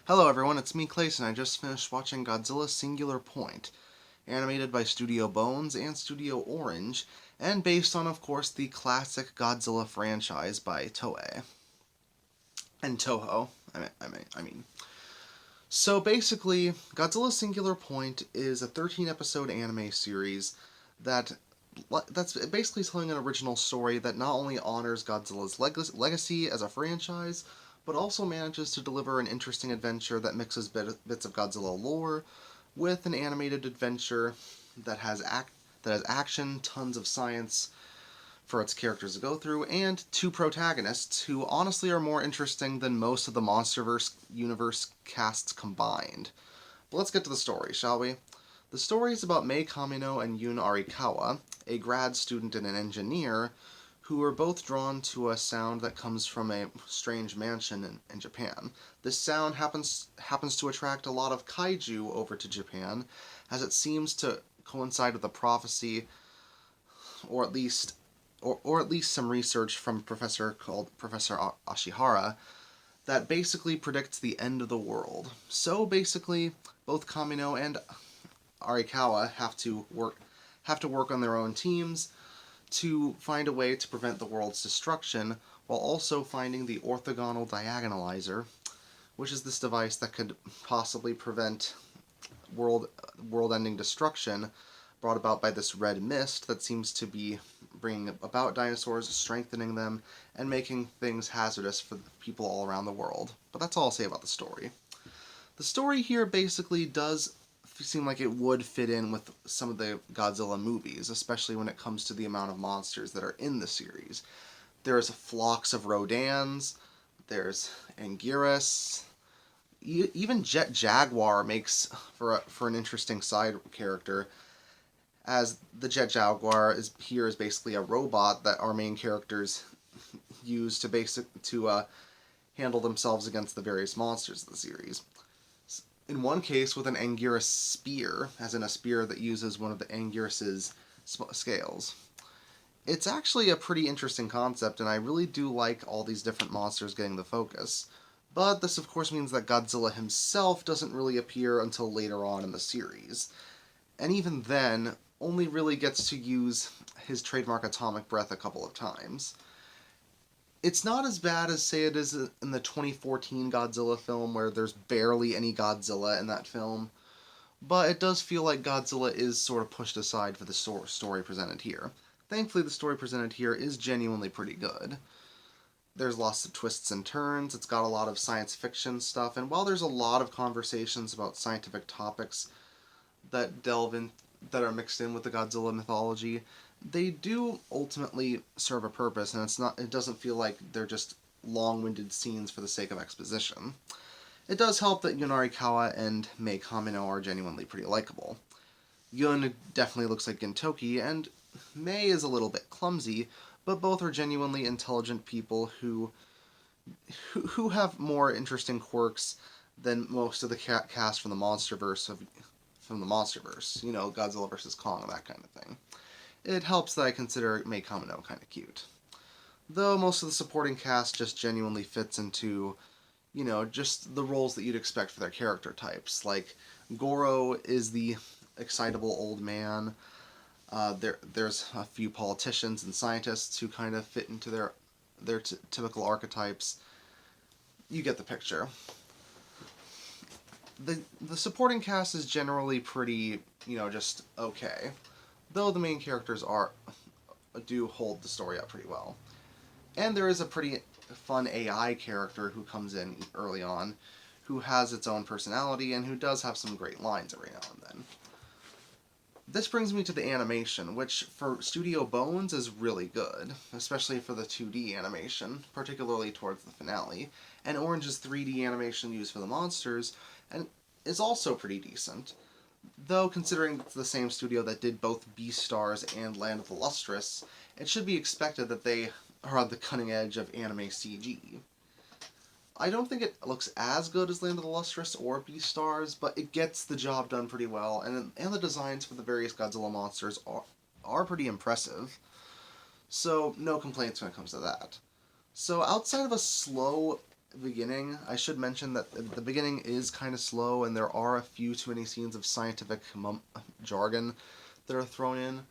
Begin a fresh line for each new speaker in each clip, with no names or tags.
Hello everyone, it's me Clayson. I just finished watching Godzilla Singular Point, animated by Studio Bones and Studio Orange, and based on, of course, the classic Godzilla franchise by Toei and Toho. I mean. So basically, Godzilla Singular Point is a 13-episode anime series that that's basically telling an original story that not only honors Godzilla's legacy as a franchise, but also manages to deliver an interesting adventure that mixes bits of Godzilla lore with an animated adventure that has action, tons of science for its characters to go through, and two protagonists who honestly are more interesting than most of the MonsterVerse universe casts combined. But let's get to the story, shall we? The story is about Mei Kamino and Yun Arikawa, a grad student and an engineer, who are both drawn to a sound that comes from a strange mansion in Japan. This sound happens to attract a lot of kaiju over to Japan, as it seems to coincide with a prophecy, or at least or at least some research from a professor called Professor Ashihara that basically predicts the end of the world. So basically, both Kamino and Arikawa have to work on their own teams to find a way to prevent the world's destruction while also finding the orthogonal diagonalizer, which is this device that could possibly prevent world world-ending destruction brought about by this red mist that seems to be bringing about dinosaurs, strengthening them, and making things hazardous for people all around the world. But that's all I'll say about the story. The story here basically does seem like it would fit in with some of the Godzilla movies, especially when it comes to the amount of monsters that are in the series. There's flocks of Rodans, there's Anguirus, even Jet Jaguar makes for an interesting side character, as the Jet Jaguar is basically a robot that our main characters use to handle themselves against the various monsters of the series. In one case, with an Anguirus spear, as in a spear that uses one of the Anguirus's scales. It's actually a pretty interesting concept, and I really do like all these different monsters getting the focus. But this, of course, means that Godzilla himself doesn't really appear until later on in the series. And even then, only really gets to use his trademark atomic breath a couple of times. It's not as bad as, say, it is in the 2014 Godzilla film, where there's barely any Godzilla in that film, but it does feel like Godzilla is sort of pushed aside for the story presented here. Thankfully, the story presented here is genuinely pretty good. There's lots of twists and turns, it's got a lot of science fiction stuff, and while there's a lot of conversations about scientific topics that that are mixed in with the Godzilla mythology, they do ultimately serve a purpose, and it doesn't feel like they're just long-winded scenes for the sake of exposition. It does help that Yun Arikawa and Mei Kamino are genuinely pretty likable. Yun definitely looks like Gintoki, and Mei is a little bit clumsy, but both are genuinely intelligent people who have more interesting quirks than most of the cast from the MonsterVerse, Godzilla vs. Kong and that kind of thing. It helps that I consider Mei Kamino kind of cute. Though most of the supporting cast just genuinely fits into, just the roles that you'd expect for their character types. Like, Goro is the excitable old man. There's a few politicians and scientists who kind of fit into their typical archetypes. You get the picture. The supporting cast is generally pretty, just okay. Though the main characters do hold the story up pretty well. And there is a pretty fun AI character who comes in early on, who has its own personality and who does have some great lines every now and then. This brings me to the animation, which for Studio Bones is really good, especially for the 2D animation, particularly towards the finale, and Orange's 3D animation used for the monsters and is also pretty decent. Though, considering it's the same studio that did both Beastars and Land of the Lustrous, it should be expected that they are on the cutting edge of anime CG. I don't think it looks as good as Land of the Lustrous or Beastars, but it gets the job done pretty well, and the designs for the various Godzilla monsters are pretty impressive. So, no complaints when it comes to that. So, outside of a slow beginning, I should mention that the beginning is kind of slow, and there are a few too many scenes of scientific jargon that are thrown in.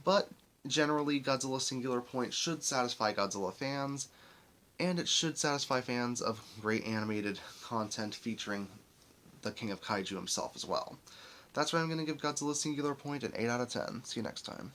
But generally, Godzilla Singular Point should satisfy Godzilla fans, and it should satisfy fans of great animated content featuring the King of Kaiju himself as well. That's why I'm going to give Godzilla Singular Point an 8 out of 10. See you next time.